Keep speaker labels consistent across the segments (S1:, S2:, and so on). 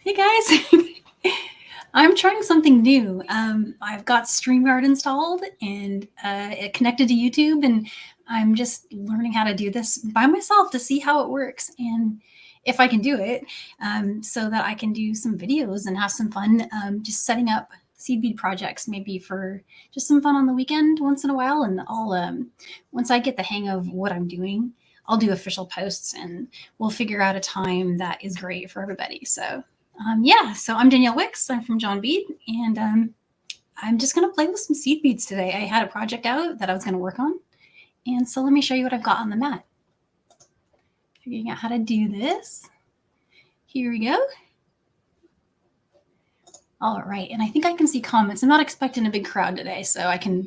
S1: Hey guys, I'm trying something new. I've got StreamYard installed and it connected to YouTube, and I'm just learning how to do this by myself to see how it works and if I can do it, so that I can do some videos and have some fun, just setting up seed bead projects, maybe for just some fun on the weekend once in a while. And I'll once I get the hang of what I'm doing, I'll do official posts and we'll figure out a time that is great for everybody. So so I'm Danielle Wicks. I'm from John Bead, and I'm just going to play with some seed beads today. I had a project out that I was going to work on, and so let me show you what I've got on the mat. Figuring out how to do this. Here we go. All right, and I think I can see comments. I'm not expecting a big crowd today, so I can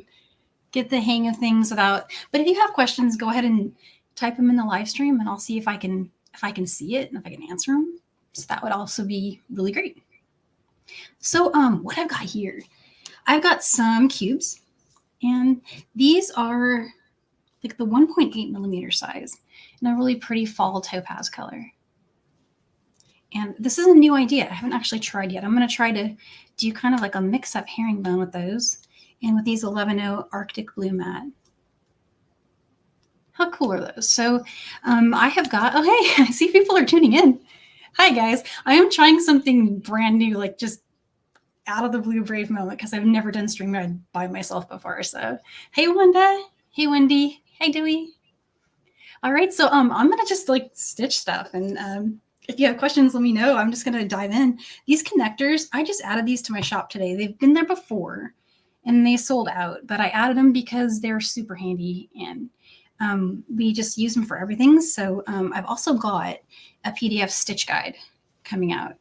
S1: get the hang of things without. But if you have questions, go ahead and type them in the live stream, and I'll see if I can see it and if I can answer them. So that would also be really great. So what I've got here, I've got some cubes, and these are like the 1.8 millimeter size in a really pretty fall topaz color. And this is a new idea. I haven't actually tried yet. I'm going to try to do kind of like a mix-up herringbone with those and with these 11-0 Arctic Blue Mat. How cool are those? So I have got, oh, hey, I see people are tuning in. Hi, guys. I am trying something brand new, like just out of the blue brave moment, because I've never done StreamYard by myself before. So, hey, Wanda. Hey, Wendy. Hey, Dewey. All right. So I'm going to just like stitch stuff. And if you have questions, let me know. I'm just going to dive in. These connectors, I just added these to my shop today. They've been there before and they sold out, but I added them because they're super handy and we just use them for everything. So I've also got a PDF stitch guide coming out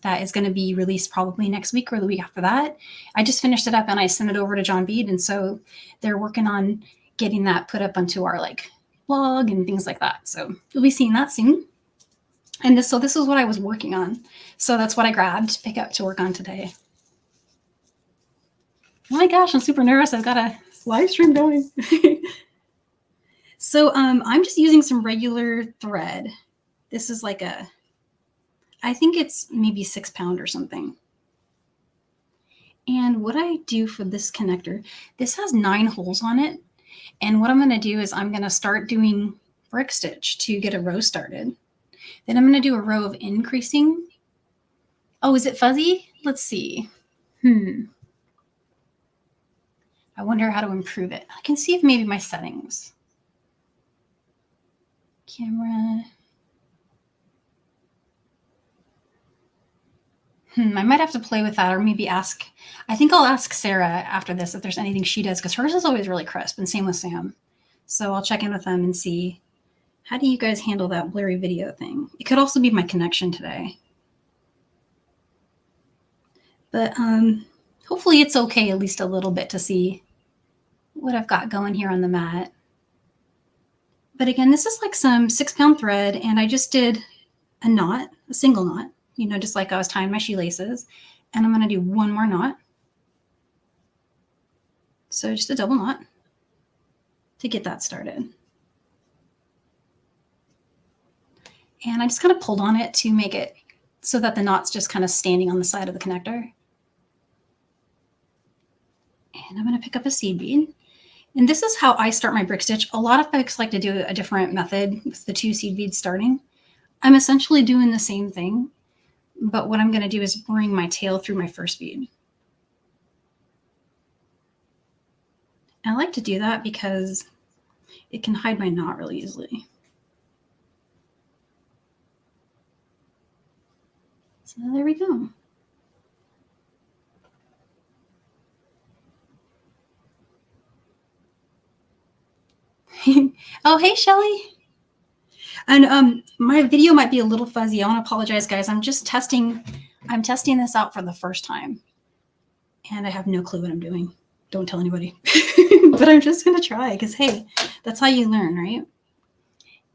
S1: that is going to be released probably next week or the week after that. I just finished it up and I sent it over to John Bead, and so they're working on getting that put up onto our like blog and things like that. So you'll be seeing that soon. And this is what I was working on. So that's what I grabbed to pick up to work on today. Oh my gosh, I'm super nervous. I've got a live stream going. So I'm just using some regular thread. This is like I think it's maybe 6 pound or something. And what I do for this connector, this has 9 holes on it. And what I'm going to do is I'm going to start doing brick stitch to get a row started. Then I'm going to do a row of increasing. Oh, is it fuzzy? Let's see. I wonder how to improve it. I can see if maybe my settings. Camera. I might have to play with that or maybe ask. I think I'll ask Sarah after this if there's anything she does, because hers is always really crisp, and same with Sam. So I'll check in with them and see, how do you guys handle that blurry video thing? It could also be my connection today. But hopefully it's okay at least a little bit to see what I've got going here on the mat. But again, this is like some 6 pound thread, and I just did a knot, a single knot, you know, just like I was tying my shoelaces. And I'm going to do one more knot. So just a double knot to get that started. And I just kind of pulled on it to make it so that the knot's just kind of standing on the side of the connector. And I'm going to pick up a seed bead. And this is how I start my brick stitch. A lot of folks like to do a different method with the 2 seed beads starting. I'm essentially doing the same thing, but what I'm going to do is bring my tail through my first bead. And I like to do that because it can hide my knot really easily. So there we go. Oh, hey, Shelly. And my video might be a little fuzzy. I want to apologize, guys. I'm testing this out for the first time. And I have no clue what I'm doing. Don't tell anybody. But I'm just going to try because, hey, that's how you learn, right?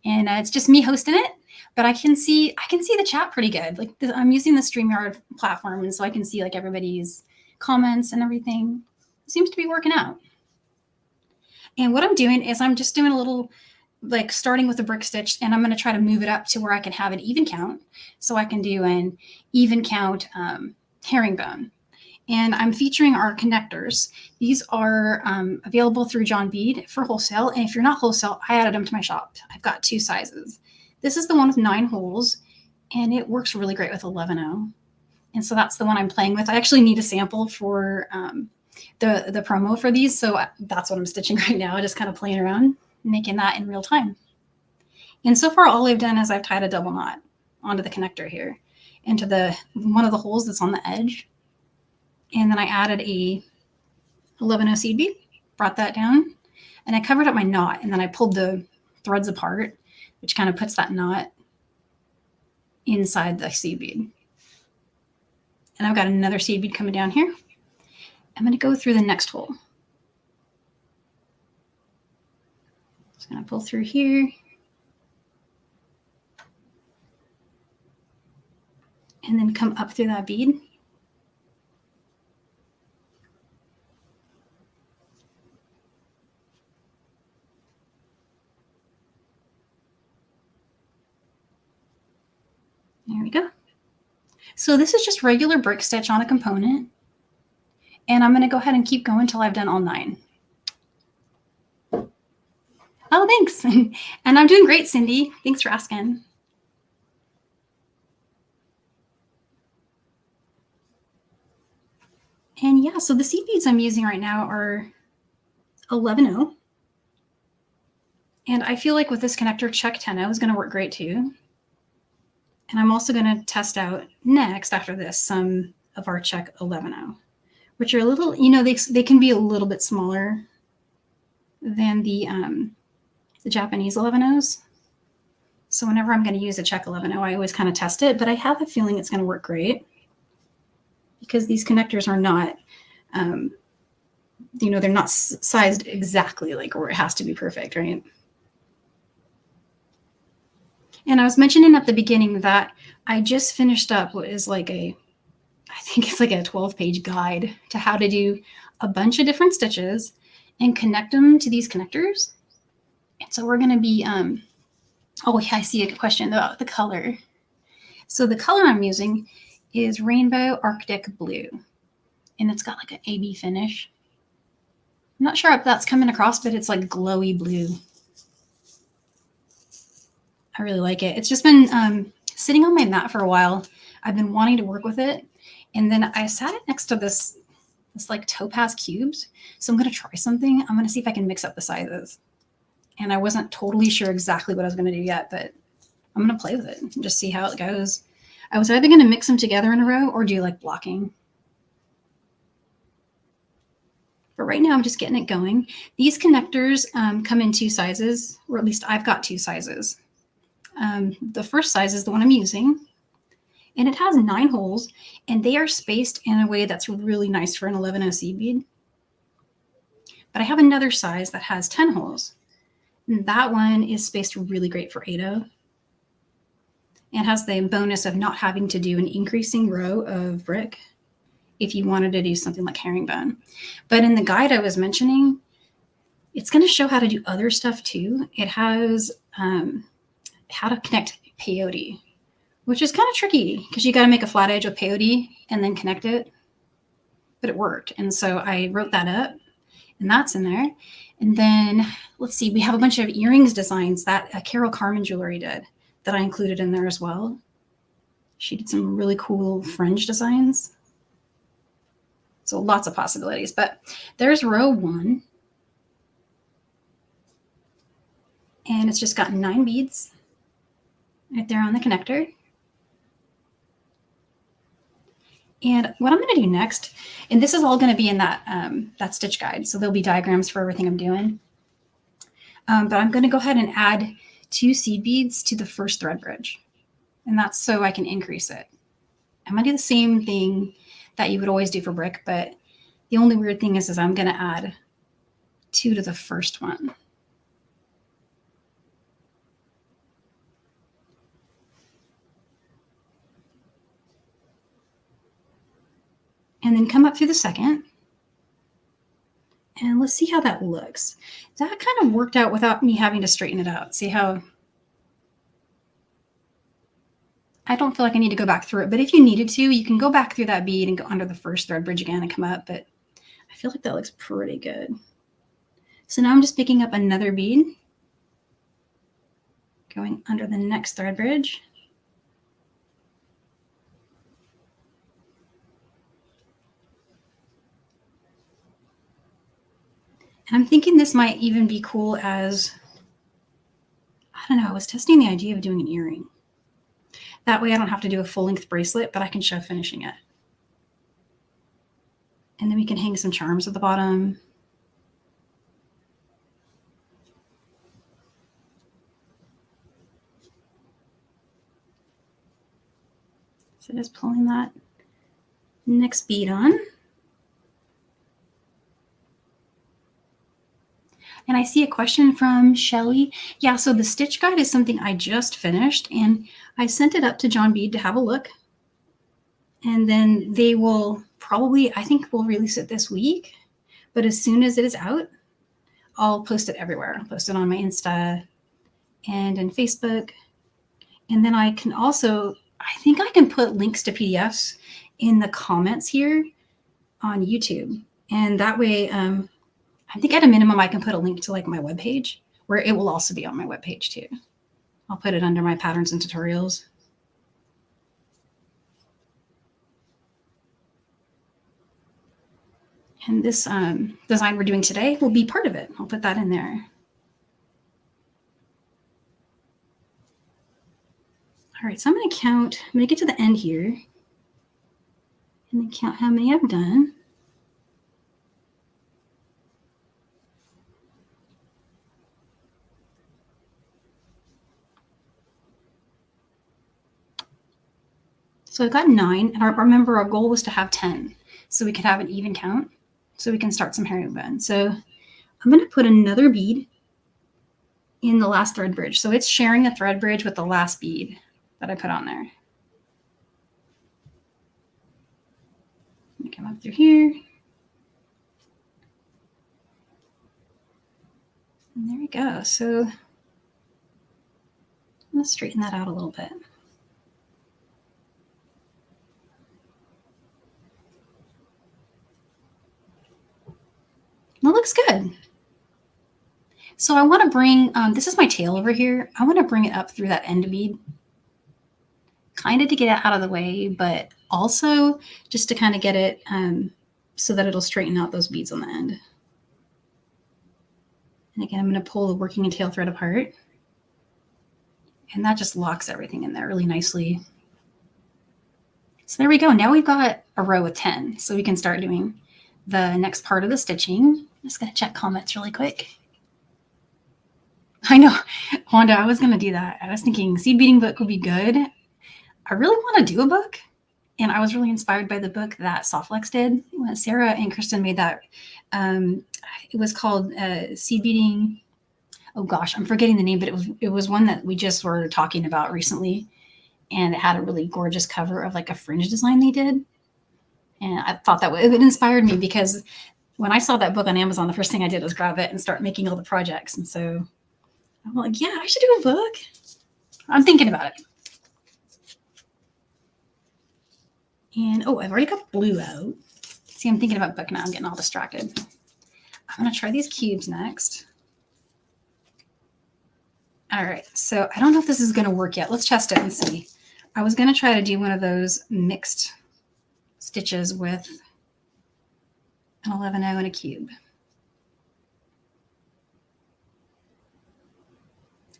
S1: And it's just me hosting it. But I can see the chat pretty good. Like I'm using the StreamYard platform, and so I can see like everybody's comments and everything. It seems to be working out. And what I'm doing is I'm just doing a little like starting with a brick stitch, and I'm going to try to move it up to where I can have an even count. So I can do an even count herringbone. And I'm featuring our connectors. These are available through John Bead for wholesale. And if you're not wholesale, I added them to my shop. I've got 2 sizes. This is the one with 9 holes, and it works really great with 11/0. And so that's the one I'm playing with. I actually need a sample for the promo for these. So that's what I'm stitching right now, just kind of playing around, making that in real time. And so far, all I've done is I've tied a double knot onto the connector here into one of the holes that's on the edge. And then I added a 11/0 seed bead, brought that down, and I covered up my knot, and then I pulled the threads apart, which kind of puts that knot inside the seed bead. And I've got another seed bead coming down here. I'm going to go through the next hole. Just going to pull through here. And then come up through that bead. There we go. So this is just regular brick stitch on a component. And I'm going to go ahead and keep going until I've done all 9. Oh, thanks. And I'm doing great, Cindy. Thanks for asking. And yeah, so the seed beads I'm using right now are 11/0. And I feel like with this connector, check 10/0 is going to work great too. And I'm also going to test out next after this some of our check 11/0, which are a little, they can be a little bit smaller than the Japanese 11/0s. So whenever I'm going to use a check 11/0, I always kind of test it, but I have a feeling it's going to work great because these connectors are not, they're not sized exactly like where it has to be perfect, right? And I was mentioning at the beginning that I just finished up what is like I think it's like a 12-page guide to how to do a bunch of different stitches and connect them to these connectors. And so we're going to be, oh yeah, I see a question about the color. So the color I'm using is Rainbow Arctic Blue, and it's got like an AB finish. I'm not sure if that's coming across, but it's like glowy blue. I really like it. It's just been sitting on my mat for a while. I've been wanting to work with it. And then I sat it next to this like topaz cubes. So I'm going to try something. I'm going to see if I can mix up the sizes. And I wasn't totally sure exactly what I was going to do yet, but I'm going to play with it and just see how it goes. I was either going to mix them together in a row or do like blocking. But right now I'm just getting it going. These connectors come in 2 sizes, or at least I've got 2 sizes. The first size is the one I'm using, and it has 9 holes, and they are spaced in a way that's really nice for an 11/0 seed bead. But I have another size that has 10 holes, and that one is spaced really great for 8/0 and has the bonus of not having to do an increasing row of brick if you wanted to do something like herringbone. But in the guide I was mentioning, it's going to show how to do other stuff too. It has how to connect peyote, which is kind of tricky because you got to make a flat edge of peyote and then connect it. But it worked. And so I wrote that up, and that's in there. And then let's see, we have a bunch of earrings designs that Carol Carmen Jewelry did that I included in there as well. She did some really cool fringe designs. So lots of possibilities. But there's row 1. And it's just got 9 beads right there on the connector. And what I'm going to do next, and this is all going to be in that stitch guide, so there'll be diagrams for everything I'm doing. But I'm going to go ahead and add 2 seed beads to the first thread bridge, and that's so I can increase it. I'm going to do the same thing that you would always do for brick, but the only weird thing is I'm going to add 2 to the first one. And then come up through the second And let's see how that looks. That kind of worked out without me having to straighten it out. See how I don't feel like I need to go back through it, but if you needed to, you can go back through that bead and go under the first thread bridge again and come up, but I feel like that looks pretty good. So now I'm just picking up another bead, going under the next thread bridge. And I'm thinking this might even be cool as, I don't know, I was testing the idea of doing an earring. That way I don't have to do a full length bracelet, but I can show finishing it. And then we can hang some charms at the bottom. So just pulling that next bead on. And I see a question from Shelly. Yeah, so the stitch guide is something I just finished, and I sent it up to John Bead to have a look. And then they will probably, I think we'll release it this week. But as soon as it is out, I'll post it everywhere. I'll post it on my Insta and in Facebook. And then I can also, I think I can put links to PDFs in the comments here on YouTube. And that way, I think at a minimum, I can put a link to like my webpage where it will also be on my webpage too. I'll put it under my patterns and tutorials. And this design we're doing today will be part of it. I'll put that in there. All right, so I'm going to count, I'm going to get to the end here and then count how many I've done. So I got 9, and I remember our goal was to have 10, so we could have an even count, so we can start some herringbone. So I'm going to put another bead in the last thread bridge. So it's sharing the thread bridge with the last bead that I put on there. Let me come up through here. And there we go. So I'm going to straighten that out a little bit. That looks good. So I want to bring, this is my tail over here. I want to bring it up through that end bead, kind of to get it out of the way, but also just to kind of get it so that it'll straighten out those beads on the end. And again, I'm going to pull the working and tail thread apart. And that just locks everything in there really nicely. So there we go. Now we've got a row of 10. So we can start doing the next part of the stitching. I'm just going to check comments really quick. I know, Wanda, I was going to do that. I was thinking seed beading book would be good. I really want to do a book. And I was really inspired by the book that Softlex did. When Sarah and Kristen made that. It was called Seed Beading. Oh gosh, I'm forgetting the name, but it was one that we just were talking about recently. And it had a really gorgeous cover of like a fringe design they did. And I thought that it inspired me because when I saw that book on Amazon, the first thing I did was grab it and start making all the projects. And so I'm like, yeah, I should do a book. I'm thinking about it. And oh, I've already got blue out. See, I'm thinking about book now. I'm getting all distracted. I'm going to try these cubes next. All right, so I don't know if this is going to work yet. Let's test it and see. I was going to try to do one of those mixed stitches with an 11-0 and a cube.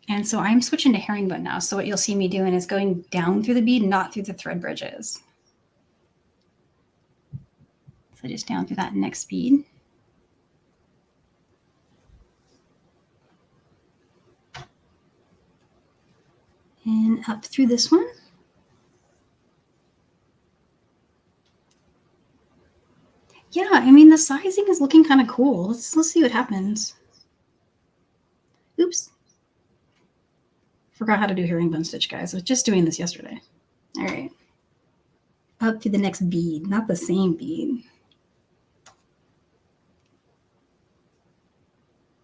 S1: And so I'm switching to herringbone now. So what you'll see me doing is going down through the bead, not through the thread bridges. So just down through that next bead. And up through this one. Yeah, I mean, the sizing is looking kind of cool. Let's see what happens. Oops. Forgot how to do herringbone stitch, guys. I was just doing this yesterday. All right. Up to the next bead, not the same bead.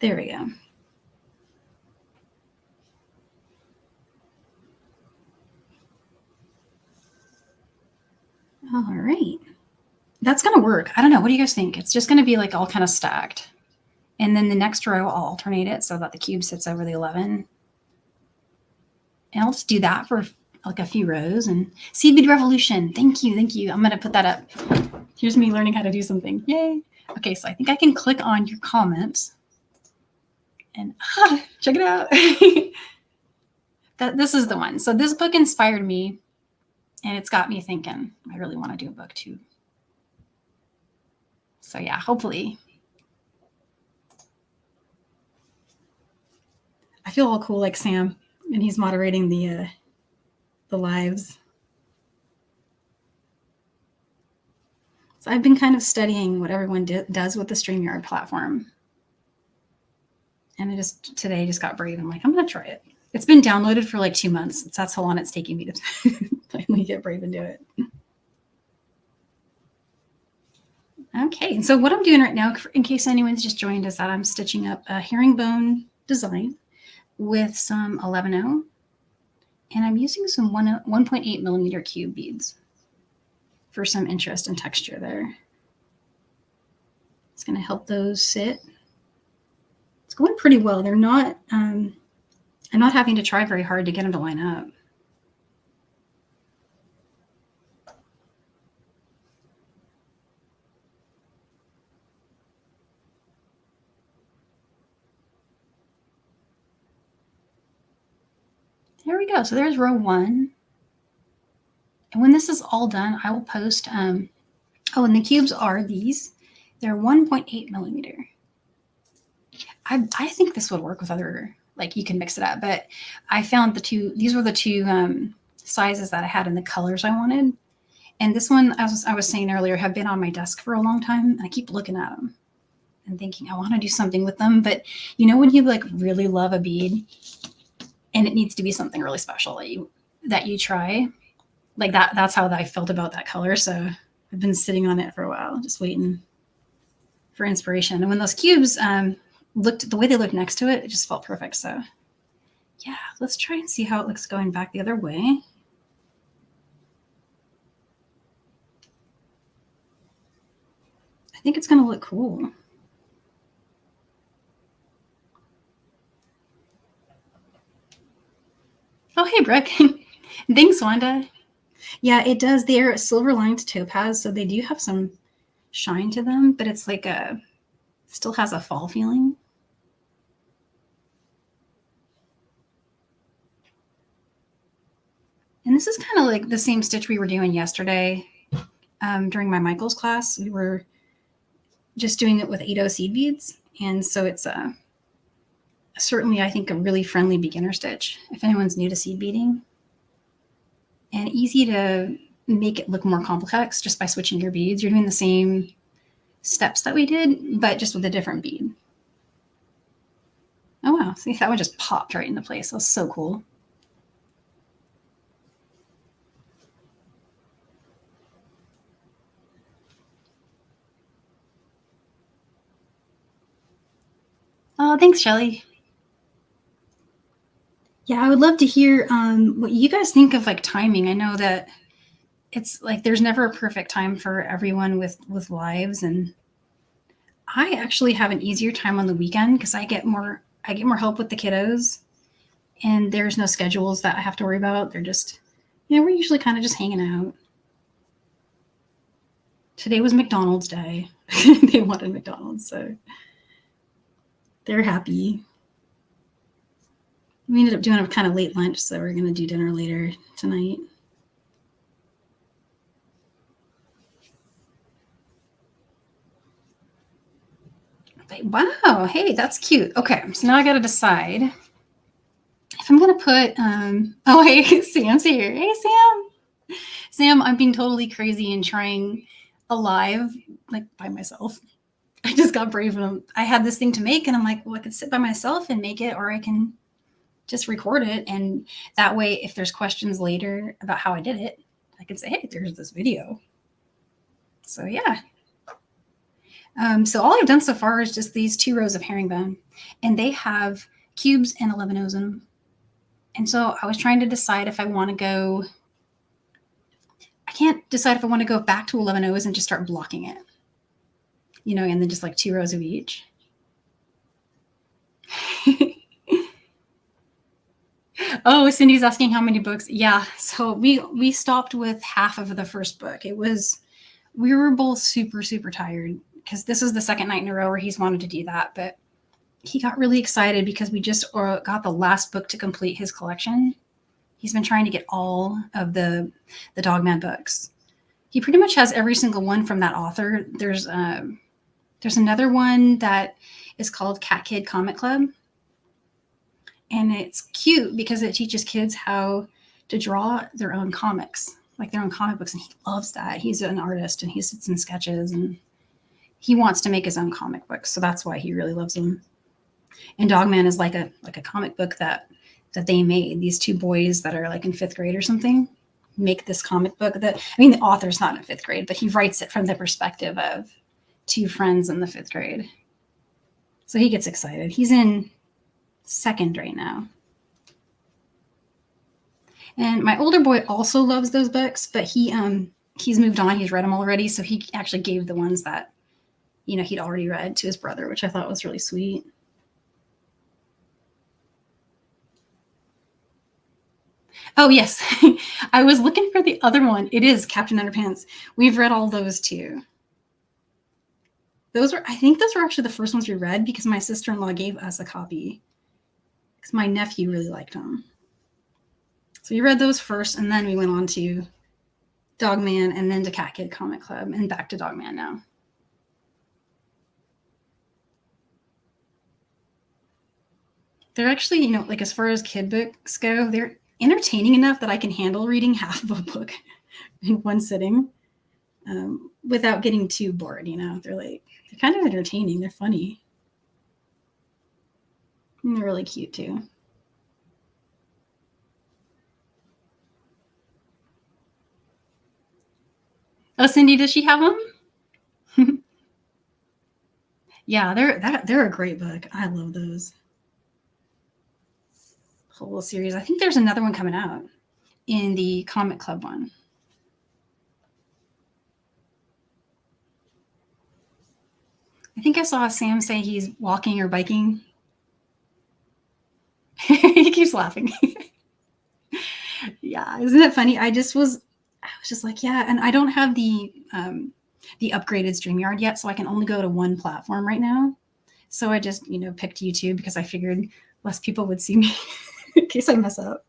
S1: There we go. All right. That's going to work. I don't know. What do you guys think? It's just going to be like all kind of stacked. And then the next row, I'll alternate it so that the cube sits over the 11. And I'll just do that for like a few rows. And Seed Bead Revolution. Thank you. Thank you. I'm going to put that up. Here's me learning how to do something. Yay. Okay, so I think I can click on your comments. And check it out. This is the one. So this book inspired me. And it's got me thinking, I really want to do a book too. So yeah, hopefully. I feel all cool like Sam, and he's moderating the lives. So I've been kind of studying what everyone does with the StreamYard platform. And I today just got brave. I'm like, I'm going to try it. It's been downloaded for like 2 months. That's how long it's taking me to finally get brave and do it. Okay, and so what I'm doing right now, in case anyone's just joined us, that I'm stitching up a herringbone design with some 11-0, and I'm using some 1.8 millimeter cube beads for some interest and texture there. It's going to help those sit. It's going pretty well. They're not, I'm not having to try very hard to get them to line up. There we go. So there's row 1. And when this is all done, I will post, and the cubes are these. They're 1.8 millimeter. I think this would work with other, like you can mix it up, but I found these were the two sizes that I had in the colors I wanted. And this one, as I was saying earlier, have been on my desk for a long time. And I keep looking at them and thinking, I want to do something with them. But you know, when you like really love a bead and it needs to be something really special that you try, like that's how I felt about that color. So I've been sitting on it for a while, just waiting for inspiration. And when those cubes the way they looked next to it, it just felt perfect. So yeah, let's try and see how it looks going back the other way. I think it's going to look cool. Oh, hey, Brooke. Thanks, Wanda. Yeah, it does. They're silver lined topaz, so they do have some shine to them, but it's like still has a fall feeling. And this is kind of like the same stitch we were doing yesterday during my Michael's class. We were just doing it with 8-0 seed beads. And so it's certainly, I think, a really friendly beginner stitch if anyone's new to seed beading. And easy to make it look more complex just by switching your beads. You're doing the same steps that we did, but just with a different bead. Oh, wow. See, that one just popped right into place. That was so cool. Oh, thanks, Shelly. Yeah, I would love to hear what you guys think of like timing. I know that it's like there's never a perfect time for everyone with lives, and I actually have an easier time on the weekend because I get more help with the kiddos, and there's no schedules that I have to worry about. They're just, we're usually kind of just hanging out. Today was McDonald's day. They wanted McDonald's, so they're happy. We ended up doing a kind of late lunch, so we're going to do dinner later tonight. Wow, hey, that's cute. Okay, so now I got to decide if I'm going to put, oh, hey, Sam's here. Hey, Sam. Sam, I'm being totally crazy and trying a live, like by myself. I just got brave and I had this thing to make and I'm like, well, I could sit by myself and make it, or I can just record it. And that way, if there's questions later about how I did it, I can say, hey, there's this video. So yeah. So all I've done so far is just these 2 rows of herringbone, and they have cubes and 11 O's in them. And so I was trying to decide if I want to go. I can't decide if I want to go back to 11 O's and just start blocking it, and then just like 2 rows of each. Oh, Cindy's asking how many books. Yeah, so we stopped with half of the first book. We were both super, super tired because this is the second night in a row where he's wanted to do that. But he got really excited because we just got the last book to complete his collection. He's been trying to get all of the Dogman books. He pretty much has every single one from that author. There's another one that is called Cat Kid Comic Club. And it's cute because it teaches kids how to draw their own comics, like their own comic books. And he loves that. He's an artist and he sits in sketches and he wants to make his own comic books. So that's why he really loves them. And Dogman is like a comic book that they made. These 2 boys that are like in 5th grade or something make this comic book the author's not in 5th grade, but he writes it from the perspective of 2 friends in the 5th grade. So he gets excited. He's in 2nd right now. And my older boy also loves those books, but he's moved on. He's read them already. So he actually gave the ones that, he'd already read to his brother, which I thought was really sweet. Oh, yes. I was looking for the other one. It is Captain Underpants. We've read all those too. I think those were actually the first ones we read because my sister-in-law gave us a copy because my nephew really liked them. So we read those first, and then we went on to Dogman and then to Cat Kid Comic Club and back to Dogman now. They're actually, like as far as kid books go, they're entertaining enough that I can handle reading half of a book in one sitting without getting too bored. They're kind of entertaining. They're funny. And they're really cute too. Oh, Cindy, does she have them? Yeah, they're a great book. I love those. Whole series. I think there's another one coming out in the comic club one. I think I saw Sam say he's walking or biking. He keeps laughing. Yeah, isn't it funny? I was just like, yeah, and I don't have the upgraded StreamYard yet, so I can only go to one platform right now. So I just, picked YouTube because I figured less people would see me in case I mess up.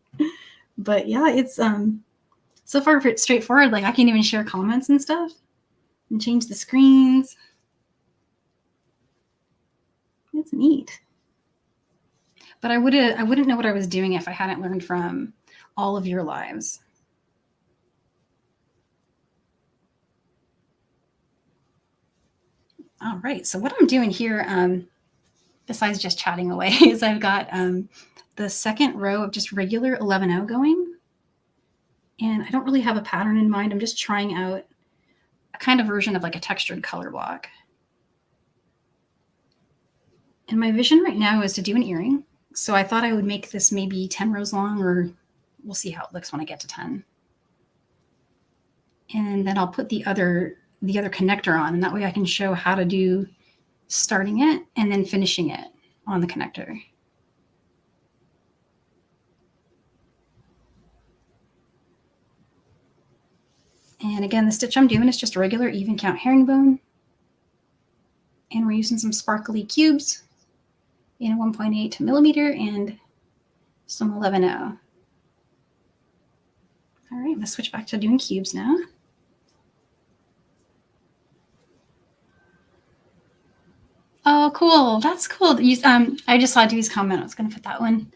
S1: But yeah, it's so far straightforward. Like I can even share comments and stuff and change the screens. It's neat. But I wouldn't know what I was doing if I hadn't learned from all of your lives. All right. So what I'm doing here, besides just chatting away, is I've got the second row of just regular 11-0 going. And I don't really have a pattern in mind. I'm just trying out a kind of version of like a textured color block. And my vision right now is to do an earring. So I thought I would make this maybe 10 rows long, or we'll see how it looks when I get to 10. And then I'll put the other connector on, and that way I can show how to do starting it and then finishing it on the connector. And again, the stitch I'm doing is just a regular even count herringbone. And we're using some sparkly cubes in a 1.8 millimeter and some 11-0. All right, let's switch back to doing cubes now. Oh, cool. That's cool. I just saw Dewey's comment. I was going to put that one.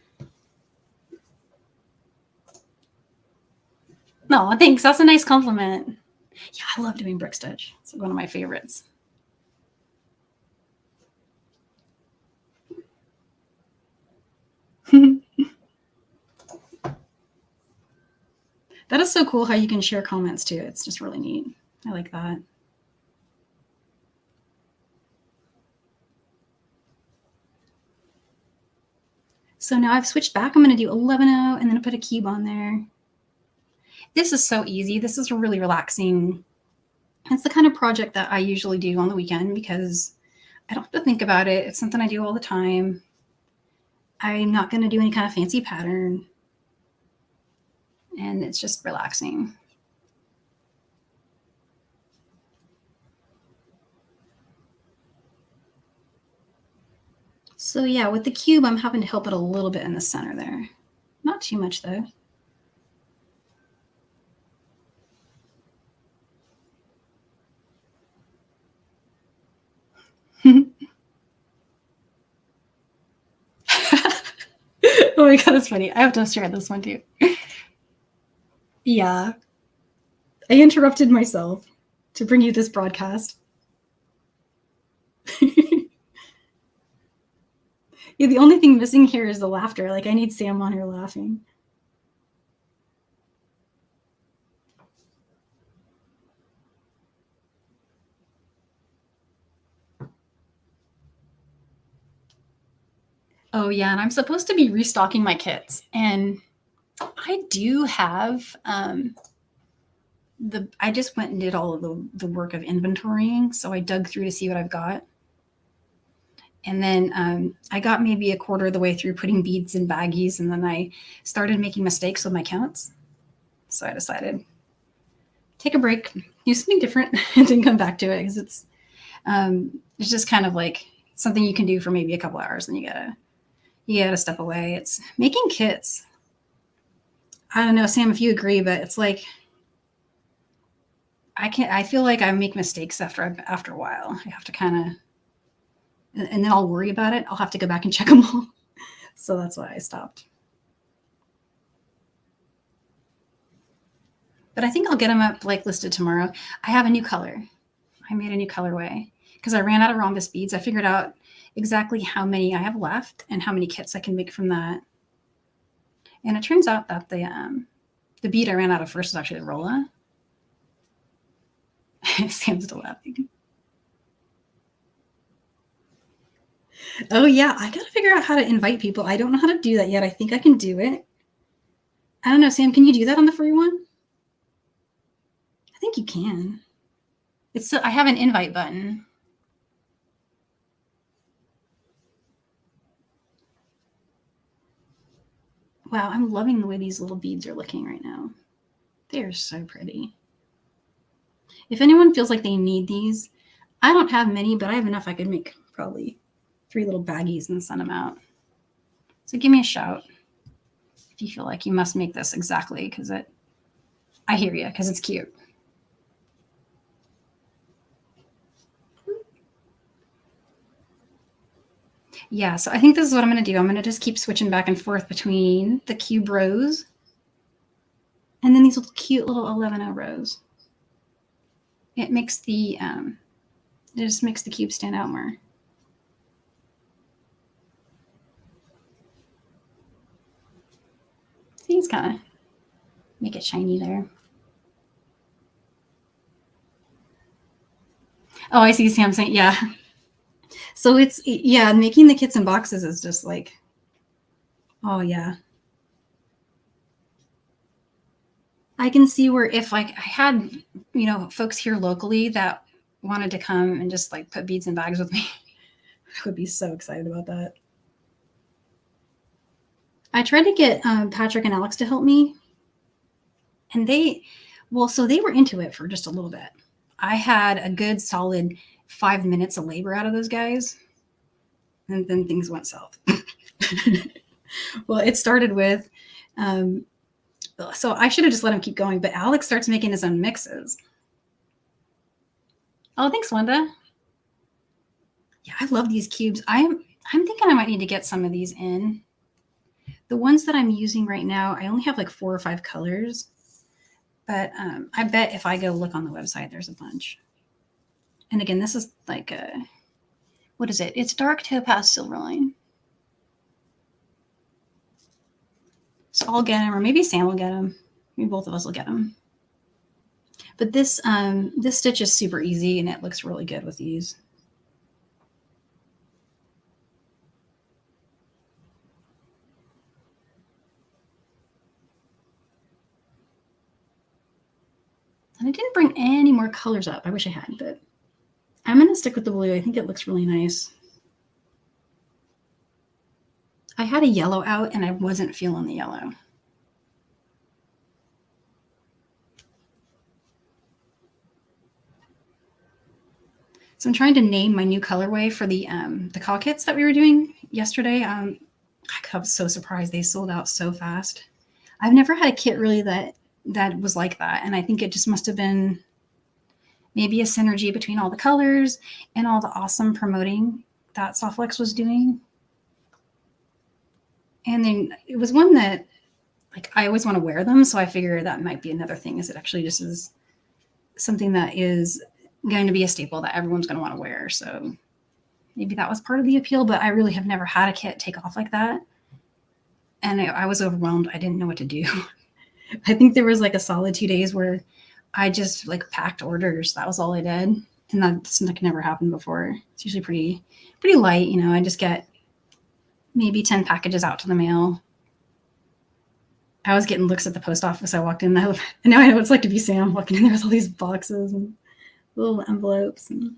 S1: No, thanks. That's a nice compliment. Yeah, I love doing brick stitch. It's one of my favorites. That is so cool how you can share comments too. It's just really neat. I like that. So now I've switched back. I'm going to do 11-0 and then put a cube on there. This is so easy. This is really relaxing. It's the kind of project that I usually do on the weekend because I don't have to think about it. It's something I do all the time. I'm not going to do any kind of fancy pattern. And it's just relaxing. So yeah, with the cube, I'm having to help it a little bit in the center there. Not too much though. Oh my God, that's funny. I have to share this one too. Yeah. I interrupted myself to bring you this broadcast. Yeah, the only thing missing here is the laughter. Like, I need Sam on here laughing. Oh yeah, and I'm supposed to be restocking my kits, and I do have I just went and did all of the work of inventorying, so I dug through to see what I've got. And then I got maybe a quarter of the way through putting beads in baggies, and then I started making mistakes with my counts. So I decided take a break, do something different, and then come back to it because it's just kind of like something you can do for maybe a couple hours, and you gotta step away. It's making kits. I don't know, Sam, if you agree, but it's like I feel like I make mistakes after a while. I have to kind of, and then I'll worry about it. I'll have to go back and check them all. So that's why I stopped. But I think I'll get them up like listed tomorrow. I have a new color. I made a new colorway because I ran out of rhombus beads. I figured out exactly how many I have left and how many kits I can make from that. And it turns out that the bead I ran out of first was actually the Rolla. Sam's still laughing. Oh yeah, I gotta figure out how to invite people. I don't know how to do that yet. I think I can do it. I don't know, Sam, can you do that on the free one? I think you can. I have an invite button. Wow, I'm loving the way these little beads are looking right now. They are so pretty. If anyone feels like they need these, I don't have many, but I have enough I could make probably 3 little baggies and send them out. So give me a shout if you feel like you must make this exactly, because I hear you, because it's cute. Yeah, so I think this is what I'm going to do. I'm going to just keep switching back and forth between the cube rows and then these little cute little 11-0 rows. It makes it just makes the cube stand out more. See, it's kind of make it shiny there. Oh, I see Sam saying, yeah. So it's, yeah, making the kits and boxes is just like, oh yeah. I can see where if like I had, folks here locally that wanted to come and just like put beads in bags with me, I would be so excited about that. I tried to get Patrick and Alex to help me, and they were into it for just a little bit. I had a good solid 5 minutes of labor out of those guys, and then things went south. Well, it started with, so I should have just let him keep going, but Alex starts making his own mixes. Oh, thanks, Linda. Yeah, I love these cubes. I'm thinking I might need to get some of these in. The ones that I'm using right now, I only have like 4 or 5 colors, but I bet if I go look on the website, there's a bunch. And again, this is like what is it? It's dark topaz silverline. So I'll get them, or maybe Sam will get them. Maybe both of us will get them. But this stitch is super easy, and it looks really good with these. And I didn't bring any more colors up. I wish I had, but I'm going to stick with the blue. I think it looks really nice. I had a yellow out and I wasn't feeling the yellow. So I'm trying to name my new colorway for the call kits that we were doing yesterday. I was so surprised they sold out so fast. I've never had a kit really that was like that, and I think it just must have been maybe a synergy between all the colors and all the awesome promoting that Softflex was doing. And then it was one that, like, I always want to wear them, so I figure that might be another thing, is it actually just is something that is going to be a staple that everyone's going to want to wear. So maybe that was part of the appeal, but I really have never had a kit take off like that. And I was overwhelmed. I didn't know what to do. I think there was like a solid 2 days where I just like packed orders. That was all I did. And that's never happened before. It's usually pretty light. You know, I just get maybe 10 packages out to the mail. I was getting looks at the post office. I walked in, and now I know what it's like to be Sam, walking in there with all these boxes and little envelopes. And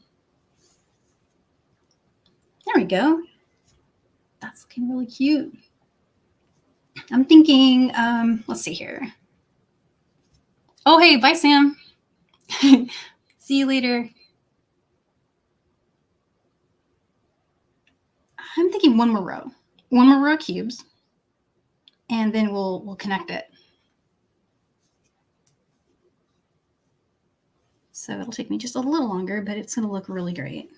S1: there we go. That's looking really cute. I'm thinking, let's see here. Oh, hey, bye, Sam. See you later. I'm thinking one more row of cubes, and then we'll connect it. So it'll take me just a little longer, but it's going to look really great.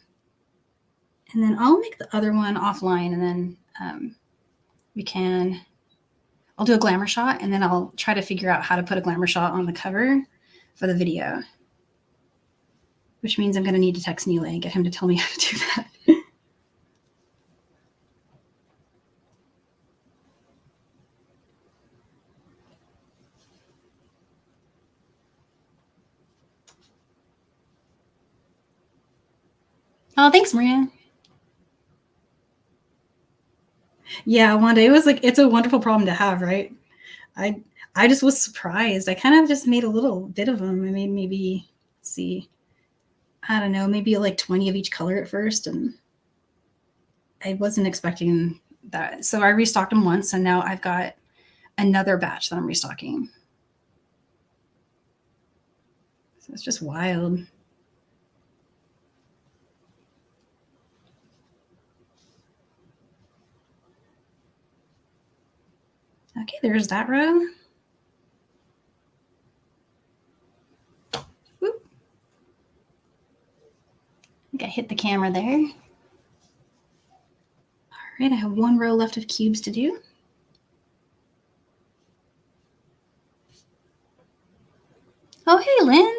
S1: And then I'll make the other one offline, and then I'll do a glamour shot, and then I'll try to figure out how to put a glamour shot on the cover for the video, which means I'm going to need to text Neela and get him to tell me how to do that. Oh, thanks, Maria. Yeah, Wanda, it was like, it's a wonderful problem to have, right? I just was surprised. I kind of just made a little bit of them. I made maybe, let's see, I don't know, maybe like 20 of each color at first, and I wasn't expecting that. So I restocked them once, and now I've got another batch that I'm restocking. So it's just wild. Okay, there's that row. Whoop. I think I hit the camera there. All right, I have one row left of cubes to do. Oh, hey, Lynn.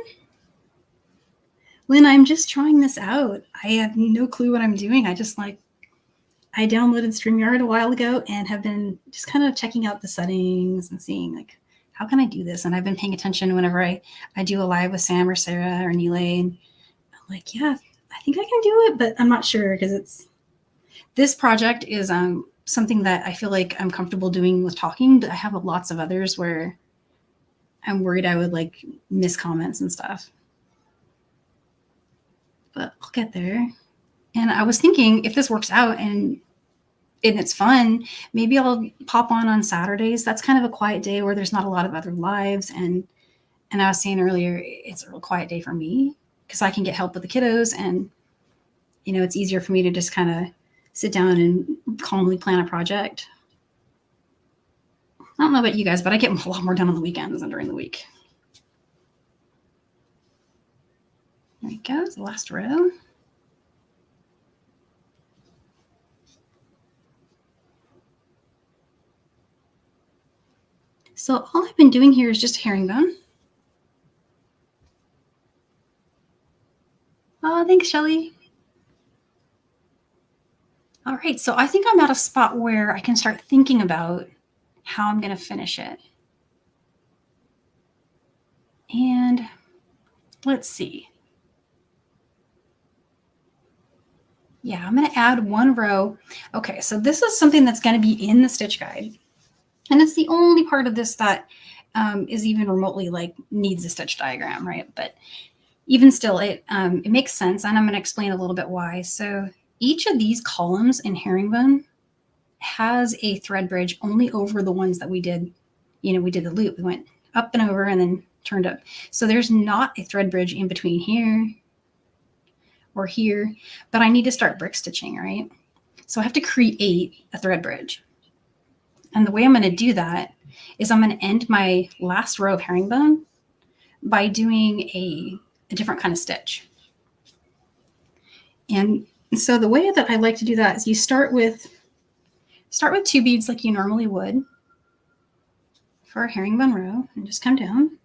S1: Lynn, I'm just trying this out. I have no clue what I'm doing. I downloaded StreamYard a while ago and have been just kind of checking out the settings and seeing, like, how can I do this? And I've been paying attention whenever I do a live with Sam or Sarah or Neela. And I'm like, yeah, I think I can do it, but I'm not sure, because this project is something that I feel like I'm comfortable doing with talking, but I have lots of others where I'm worried I would like miss comments and stuff. But I'll get there. And I was thinking, if this works out and it's fun, maybe I'll pop on Saturdays. That's kind of a quiet day where there's not a lot of other lives. And I was saying earlier, it's a real quiet day for me because I can get help with the kiddos, and, you know, it's easier for me to just kind of sit down and calmly plan a project. I don't know about you guys, but I get a lot more done on the weekends than during the week. There we go, the last row. So all I've been doing here is just herringbone. Oh, thanks, Shelly. All right, so I think I'm at a spot where I can start thinking about how I'm going to finish it. And let's see. Yeah, I'm going to add one row. Okay, so this is something that's going to be in the stitch guide. And it's the only part of this that is even remotely like needs a stitch diagram, right? But even still, it makes sense, and I'm going to explain a little bit why. So each of these columns in Herringbone has a thread bridge only over the ones that we did. We did the loop. We went up and over and then turned up. So there's not a thread bridge in between here or here, but I need to start brick stitching, right? So I have to create a thread bridge. And the way I'm going to do that is I'm going to end my last row of herringbone by doing a different kind of stitch. And so the way that I like to do that is you start with 2 beads like you normally would for a herringbone row, and just come down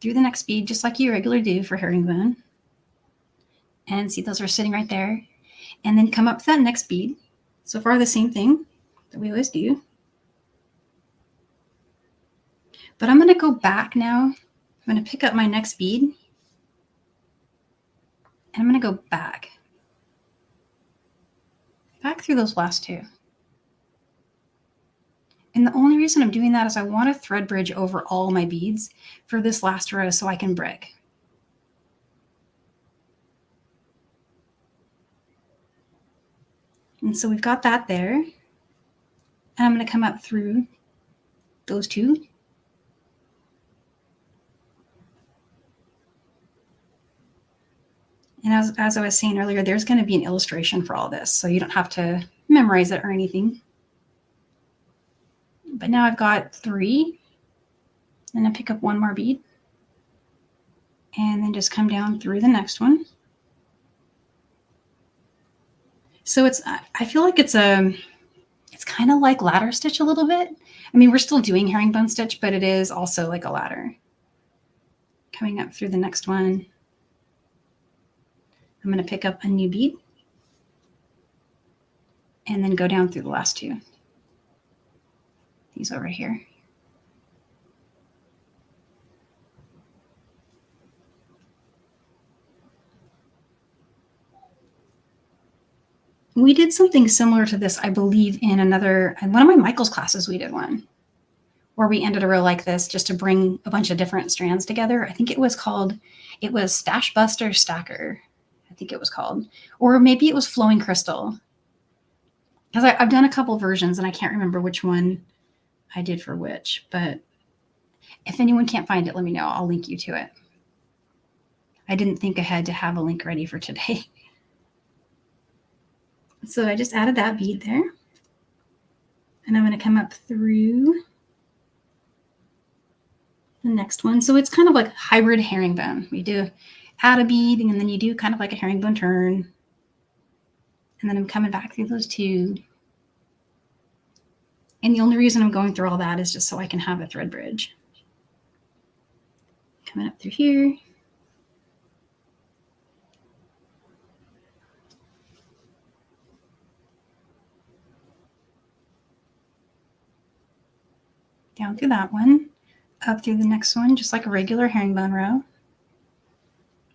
S1: through the next bead just like you regularly do for herringbone. And see, those are sitting right there. And then come up to that next bead. So far the same thing that we always do. But I'm going to go back now. I'm going to pick up my next bead. And I'm going to go back through those last 2. And the only reason I'm doing that is I want a thread bridge over all my beads for this last row so I can brick. And so we've got that there. And I'm going to come up through those 2. And as I was saying earlier, there's going to be an illustration for all this, so you don't have to memorize it or anything. But now I've got 3, and I pick up 1 more bead, and then just come down through the next one. So I feel like it's kind of like ladder stitch a little bit. I mean, we're still doing herringbone stitch, but it is also like a ladder. Coming up through the next one, I'm going to pick up a new bead and then go down through the last 2. These over here. We did something similar to this, I believe, in one of my Michael's classes. We did one where we ended a row like this just to bring a bunch of different strands together. I think it was Stash Buster Stacker. I think it was called, or maybe it was Flowing Crystal. Because I've done a couple versions and I can't remember which one I did for which, but if anyone can't find it, let me know. I'll link you to it. I didn't think I had to have a link ready for today. So I just added that bead there. And I'm going to come up through the next one. So it's kind of like hybrid herringbone. We do add a bead and then you do kind of like a herringbone turn. And then I'm coming back through those 2. And the only reason I'm going through all that is just so I can have a thread bridge. Coming up through here. Down through that one, up through the next one, just like a regular herringbone row.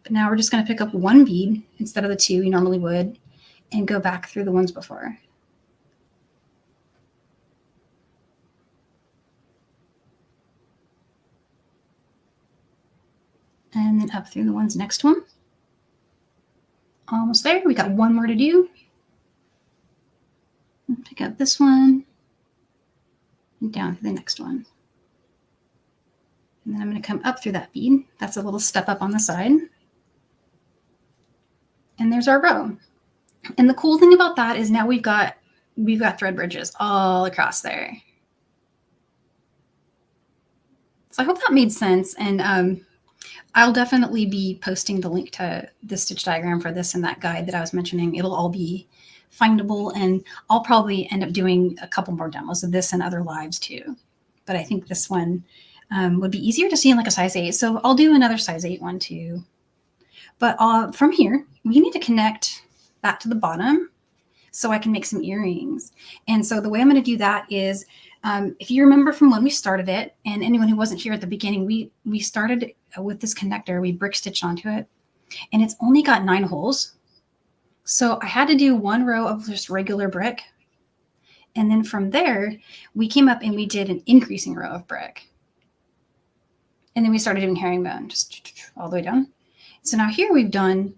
S1: But now we're just going to pick up 1 bead instead of the 2 you normally would and go back through the ones before. And then up through the ones next one. Almost there. We got 1 more to do. Pick up this one and down to the next one. And then I'm going to come up through that bead. That's a little step up on the side. And there's our row. And the cool thing about that is now we've got thread bridges all across there. So I hope that made sense. And I'll definitely be posting the link to the stitch diagram for this and that guide that I was mentioning. It'll all be findable, and I'll probably end up doing a couple more demos of this and other lives too. But I think this one would be easier to see in like a size 8. So I'll do another size 8 one too. But from here, we need to connect that to the bottom so I can make some earrings. And so the way I'm going to do that is, if you remember from when we started it, and anyone who wasn't here at the beginning, we started with this connector. We brick stitched onto it, and it's only got 9 holes. So I had to do 1 row of just regular brick And then from there, we came up and we did an increasing row of brick. And then we started doing herringbone, just all the way down. So now here we've done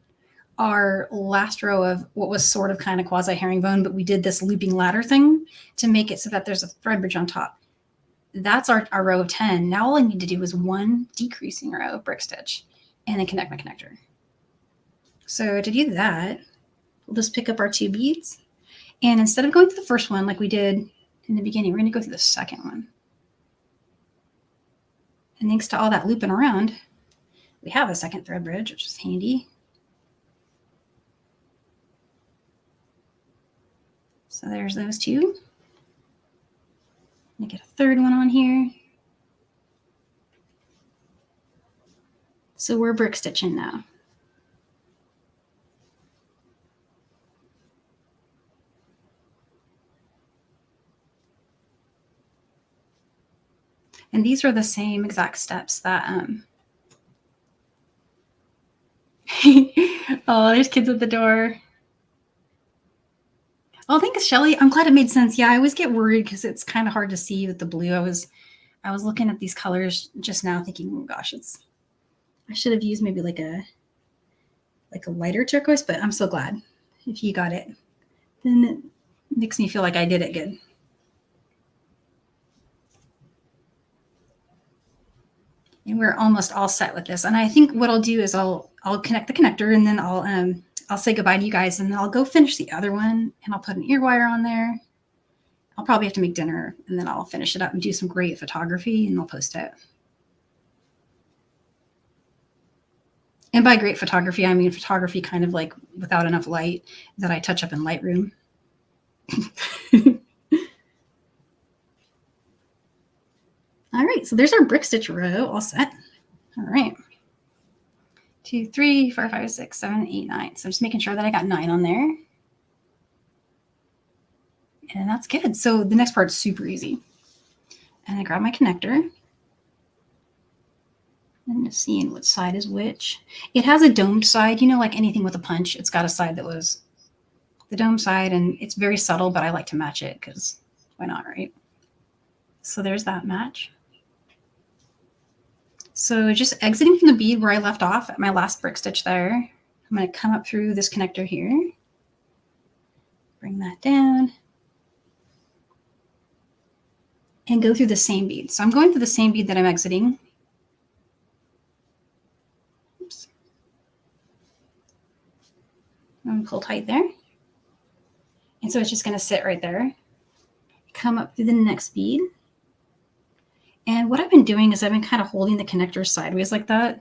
S1: our last row of what was sort of kind of quasi herringbone, but we did this looping ladder thing to make it so that there's a thread bridge on top. That's our row of 10. Now all I need to do is one decreasing row of brick stitch and then connect my connector. So to do that, we'll just pick up our 2 beads. And instead of going through the first one like we did in the beginning, we're going to go through the second one. And thanks to all that looping around, we have a second thread bridge, which is handy. So there's those 2. Let me get a third one on here. So we're brick stitching now. And these are the same exact steps that, oh, there's kids at the door. Oh, thanks, Shelly. I'm glad it made sense. Yeah, I always get worried because it's kind of hard to see with the blue. I was looking at these colors just now thinking, oh gosh, I should have used maybe like a lighter turquoise, but I'm so glad if you got it. Then it makes me feel like I did it good. And we're almost all set with this. And I think what I'll do is I'll connect the connector, and then I'll say goodbye to you guys, and then I'll go finish the other one, and I'll put an ear wire on there. I'll probably have to make dinner, and then I'll finish it up and do some great photography, and I'll post it. And by great photography, I mean photography kind of like without enough light that I touch up in Lightroom. All right, so there's our brick stitch row all set. All right. 2, 3, 4, 5, 6, 7, 8, 9. So I'm just making sure that I got 9 on there. And that's good. So the next part's super easy. And I grab my connector. I'm just seeing what side is which. It has a domed side, you know, like anything with a punch. It's got a side that was the dome side, and it's very subtle, but I like to match it because why not, right? So there's that match. So just exiting from the bead where I left off at my last brick stitch there, I'm going to come up through this connector here, bring that down, and go through the same bead. So I'm going through the same bead that I'm exiting. Oops. I'm going to pull tight there. And so it's just going to sit right there. Come up through the next bead. And what I've been doing is I've been kind of holding the connector sideways like that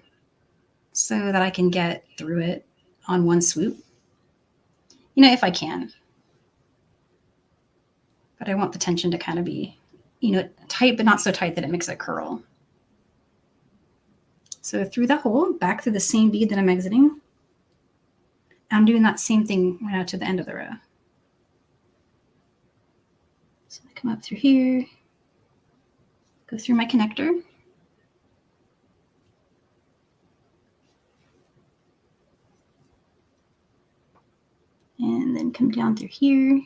S1: so that I can get through it on one swoop. You know, if I can. But I want the tension to kind of be, you know, tight, but not so tight that it makes it curl. So through the hole, back through the same bead that I'm exiting. I'm doing that same thing right out to the end of the row. So I come up through here. Go through my connector. And then come down through here.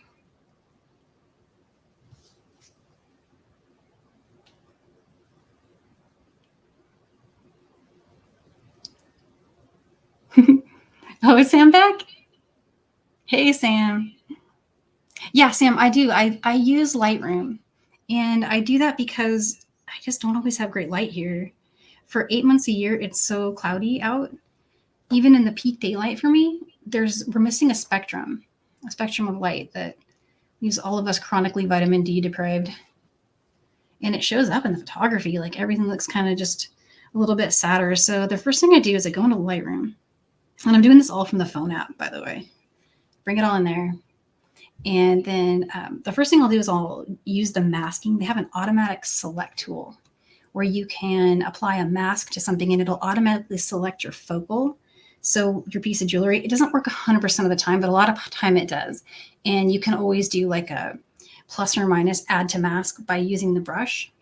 S1: Oh, is Sam back? Hey, Sam. Yeah, Sam, I do. I use Lightroom. And I do that because I just don't always have great light here. For 8 months a year, it's so cloudy out. Even in the peak daylight for me, we're missing a spectrum of light that leaves all of us chronically vitamin D deprived. And it shows up in the photography. Like everything looks kind of just a little bit sadder. So the first thing I do is I go into Lightroom. And I'm doing this all from the phone app, by the way. Bring it all in there. And then the first thing I'll do is I'll use the masking. They have an automatic select tool where you can apply a mask to something and it'll automatically select your focal. So your piece of jewelry, it doesn't work 100% of the time, but a lot of time it does. And you can always do like a plus or minus add to mask by using the brush.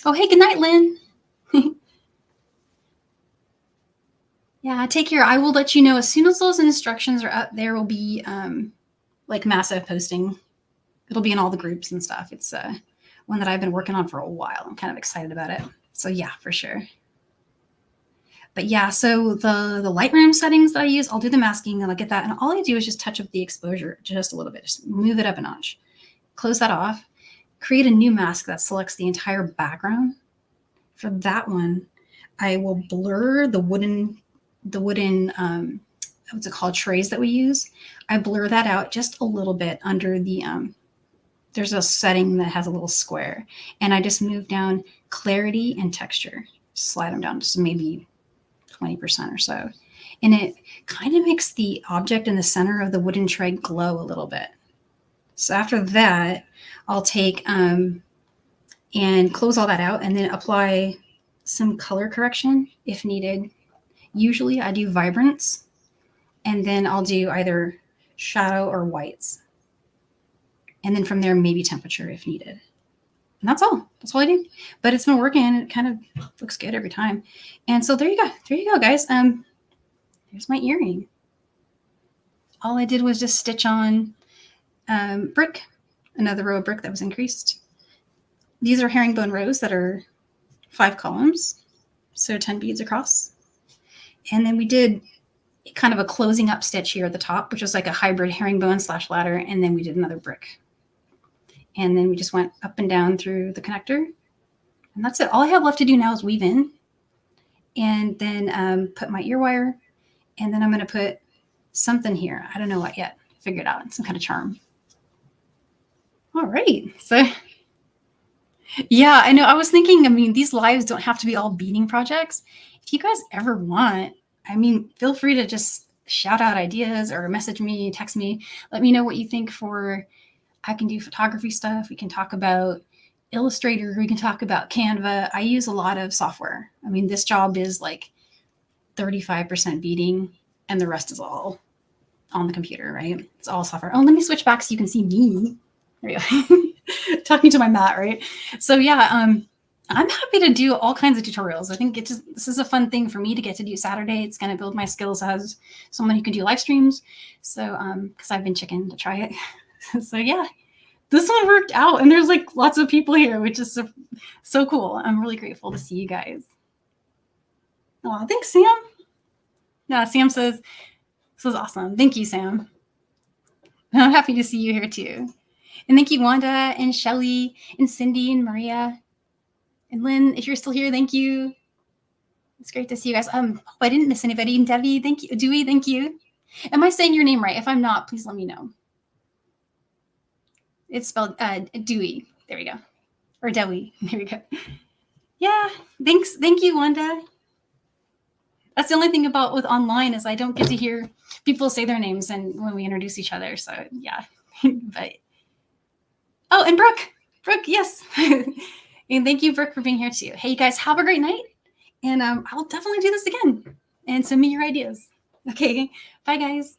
S1: Oh, hey, good night, Lynn. Yeah, take care. I will let you know as soon as those instructions are up. There will be like massive posting. It'll be in all the groups and stuff. It's one that I've been working on for a while. I'm kind of excited about it. So yeah, for sure. But yeah, so the Lightroom settings that I use, I'll do the masking and I'll get that. And all I do is just touch up the exposure just a little bit, just move it up a notch. Close that off, create a new mask that selects the entire background. For that one, I will blur the wooden what's it called, trays that we use. I blur that out just a little bit under the there's a setting that has a little square, and I just move down clarity and texture, slide them down to maybe 20% or so. And it kind of makes the object in the center of the wooden tray glow a little bit. So after that, I'll take and close all that out and then apply some color correction if needed. Usually I do vibrance, and then I'll do either shadow or whites. And then from there, maybe temperature if needed. And that's all. That's all I do. But it's been working. It kind of looks good every time. And so there you go. There you go, guys. Here's my earring. All I did was just stitch on brick, another row of brick that was increased. These are herringbone rows that are 5 columns, so 10 beads across. And then we did kind of a closing up stitch here at the top, which was like a hybrid herringbone / ladder. And then we did another brick. And then we just went up and down through the connector. And that's it. All I have left to do now is weave in and then put my ear wire. And then I'm going to put something here. I don't know what yet. Figure it out. Some kind of charm. All right. So yeah, I know. I was thinking, I mean, these lives don't have to be all beading projects. If you guys ever want, I mean, feel free to just shout out ideas or message me, text me. Let me know what you think for, I can do photography stuff. We can talk about Illustrator. We can talk about Canva. I use a lot of software. I mean, this job is like 35% beading and the rest is all on the computer, right? It's all software. Oh, let me switch back so you can see me. There you go. Talking to my mat, right? So yeah, I'm happy to do all kinds of tutorials. I think this is a fun thing for me to get to do Saturday. It's going to build my skills as someone who can do live streams. So, because I've been chicken to try it. So yeah, this one worked out, and there's like lots of people here, which is so cool. I'm really grateful to see you guys. Oh, thanks, Sam. Yeah, Sam says, this was awesome. Thank you, Sam. I'm happy to see you here too. And thank you, Wanda and Shelly and Cindy and Maria and Lynn. If you're still here, thank you. It's great to see you guys. Hope I didn't miss anybody. And Debbie, thank you. Dewey, thank you. Am I saying your name right? If I'm not, please let me know. It's spelled Dewey. There we go. Or Debbie. There we go. Yeah. Thanks. Thank you, Wanda. That's the only thing about with online is I don't get to hear people say their names and when we introduce each other. So yeah. But oh, and Brooke, yes. And thank you, Brooke, for being here too. Hey, you guys, have a great night. And I'll definitely do this again. And send me your ideas. Okay, bye, guys.